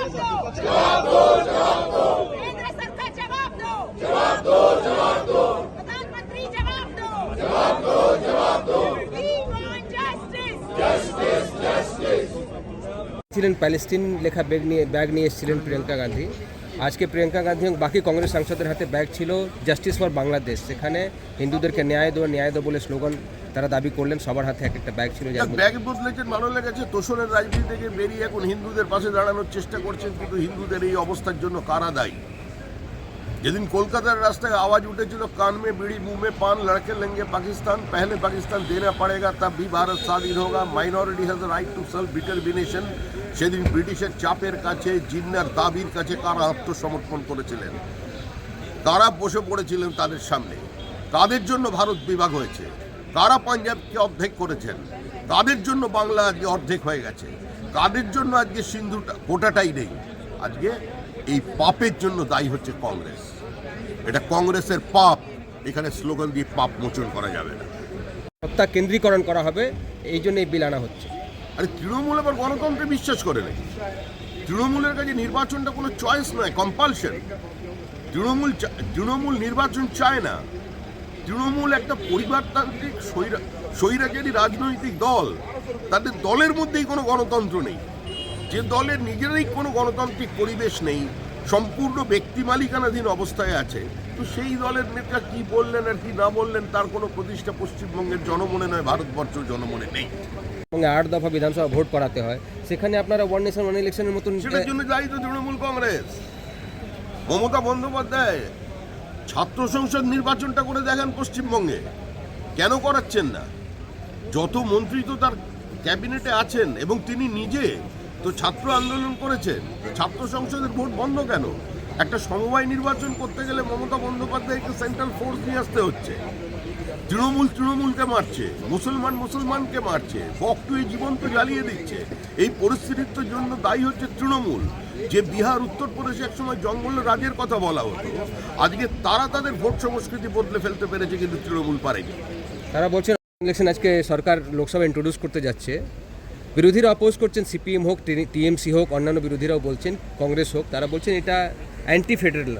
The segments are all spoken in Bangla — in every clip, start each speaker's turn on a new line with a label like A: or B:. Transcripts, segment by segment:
A: केंद्र सरकार जवाब दो, जवाब दो, जवाब दो, प्रधानमंत्री जवाब दो, जवाब दो, जवाब दो। We want justice, justice, justice।
B: ছিলেন প্যালেস্টিন লেখা ব্যাগ নিয়ে এসেছিলেন প্রিয়াঙ্কা গান্ধী। আজকে প্রিয়াঙ্কা গান্ধী এবং বাকি কংগ্রেস সাংসদের হাতে ব্যাগ ছিল জাস্টিস ফর বাংলাদেশ। সেখানে হিন্দুদেরকে ন্যায় দো বলে স্লোগান তারা দাবি করলেন। সবার হাতে এক একটা ব্যাগ ছিল।
C: ব্যাগ বদলেছেন, ভালো লেগেছে। তোষণের রাজনীতি থেকে বেরিয়ে এখন হিন্দুদের পাশে দাঁড়ানোর চেষ্টা করছেন, কিন্তু হিন্দুদের এই অবস্থার জন্য কারা দায়ী? যেদিন কলকাতার রাস্তায় আওয়াজ উঠেছিল কান মে বিড়ি মুঁহ মে পান লড়কে লেঙ্গে পাকিস্তান, পহলে পাকিস্তান দেনা পড়েগা তব ভি ভারত স্বাধীন হোগা, minority has the right to self determination, সেদিন ব্রিটিশের চাপের কাছে, জিন্নার দাবির কাছে কারা আত্মসমর্পণ করেছিলেন? কারা বসে পড়েছিলেন তাদের সামনে? কাদের জন্য ভারত বিভাগ হয়েছে? কারা পাঞ্জাবকে অর্ধেক করেছেন? কাদের জন্য বাংলা আজকে অর্ধেক হয়ে গেছে? কাদের জন্য আজকে সিন্ধুটা গোটাটাই নেই? আজকে এই পাপের জন্য দায়ী হচ্ছে কংগ্রেস। এটা কংগ্রেসের পাপ। এখানে স্লোগান দিয়ে পাপ মোচন করা যাবে না।
B: সত্তা কেন্দ্রীকরণ করা হবে, এই জন্য এই বিল আনা হচ্ছে।
C: আরে তৃণমূল আবার গণতন্ত্রে বিশ্বাস করে নাকি? তৃণমূলের কাছে নির্বাচনটা কোনো চয়েস নয়, কম্পালশন। তৃণমূল নির্বাচন চায় না। তৃণমূল একটা পরিবারতান্ত্রিক স্বৈরাচারী রাজনৈতিক দল। তাদের দলের মধ্যেই কোনো গণতন্ত্র নেই। যে দলের নিজেরই কোনো গণতান্ত্রিক পরিবেশ নেই, সম্পূর্ণ ব্যক্তি মালিকানাধীন অবস্থায় আছে, তো সেই দলের নেতা কি বললেন আর কি না বললেন তার কোনো প্রতিষ্ঠা পশ্চিমবঙ্গের জনমনে নয়, ভারতবর্ষের জনমনে নেই।
B: এবং 8 দফা বিধানসভা ভোট করাতে হয়, সেখানে আপনারা ওয়ান নেশন ওয়ান ইলেকশনের মতন
C: সেটার জন্য দায়ী তো তৃণমূল কংগ্রেস। মমতা বন্দ্যোপাধ্যায় ছাত্র সংসদ নির্বাচনটা করে দেখেন পশ্চিমবঙ্গে, কেন করাচ্ছেন না? যত মন্ত্রী তো তার ক্যাবিনেটে আছেন এবং তিনি নিজে তো ছাত্র আন্দোলন করেছেন। ছাত্র সংসদের ভোট বন্ধ কেন? একটা সমবায় নির্বাচন করতে গেলে মমতা বন্দ্যোপাধ্যায়কে সেন্ট্রাল ফোর্স নিয়ে আসতে হচ্ছে। তৃণমূলকে মারছে, মুসলমানকে মারছে, বকটুয়ে জীবন্ত জ্বালিয়ে দিচ্ছে। এই পরিস্থিতির জন্য দায়ী হচ্ছে তৃণমূল। যে বিহার উত্তরপ্রদেশে একসময় জঙ্গল রাজের কথা বলা হতো, আজকে তারা তাদের ভোট সংস্কৃতি বদলে ফেলতে পেরেছে, কিন্তু তৃণমূল পারেনি।
B: তারা বলছেন ইলেকশন আজকে সরকার লোকসভা ইন্ট্রোডিউস করতে যাচ্ছে। বিরোধীরা অপোজ করছেন, সিপিএম হোক, টিএমসি হোক, অন্যান্য বিরোধীরাও বলছেন, কংগ্রেস হোক, তারা বলছেন এটা অ্যান্টি ফেডারেল,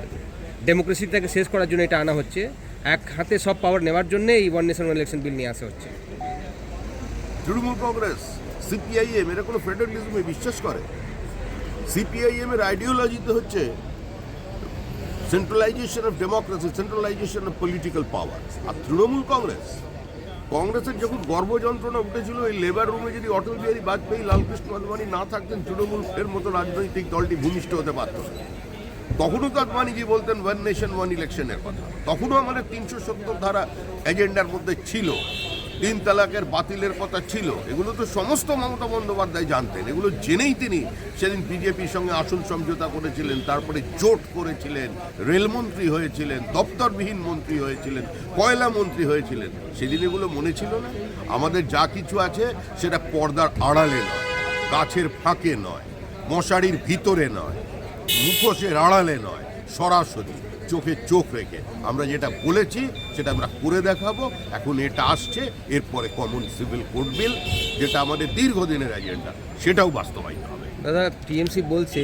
B: ডেমোক্রেসিটাকে শেষ করার জন্য এটা আনা হচ্ছে। এক হাতে সব পাওয়ার নেওয়ার জন্য এই one nation one election bill নিয়ে আসা হচ্ছে।
C: তৃণমূল কংগ্রেস, সিপিআইএম এরা কোনো ফেডারেলিজমে বিশ্বাস করে? সিপিআইএম এর আইডিওলজিতে হচ্ছে centralisation of democracy, centralisation of political power. আর তৃণমূল কংগ্রেসের যখন গর্ভযন্ত্রণা উঠেছিল, এই লেবার রুমে যদি অটল বিহারী বাজপেয়ী, লালকৃষ্ণ আদবানি না থাকতেন, তৃণমূলের মতো রাজনৈতিক দলটি ভূমিষ্ঠ হতে পারত না। তখনও তো আদবানিজি বলতেন ওয়ান নেশন ওয়ান ইলেকশনের কথা। তখনও আমাদের 370 ধারা এজেন্ডার মধ্যে ছিল, 3 তালাকের বাতিলের কথা ছিল। এগুলো তো সমস্ত মমতা বন্দ্যোপাধ্যায় জানতেন। এগুলো জেনেই তিনি সেদিন বিজেপির সঙ্গে আসন সমঝোতা করেছিলেন, তারপরে জোট করেছিলেন, রেলমন্ত্রী হয়েছিলেন, দপ্তরবিহীন মন্ত্রী হয়েছিলেন, কয়লা মন্ত্রী হয়েছিলেন। সেদিন এগুলো মনে ছিল না? আমাদের যা কিছু আছে সেটা পর্দার আড়ালে নয়, গাছের ফাঁকে নয়, মশারির ভিতরে নয়, মুখোশের আড়ালে নয়, সরাসরি চোখে চোখ রেখে আমরা যেটা বলেছি সেটা আমরা করে দেখাবো। এখন এটা আসছে, এরপরে কমন সিভিল কোড বিল, যেটা আমাদের দীর্ঘদিনের এজেন্ডা, সেটাও বাস্তবায়িত হবে।
B: দাদা, টিএমসি বলছে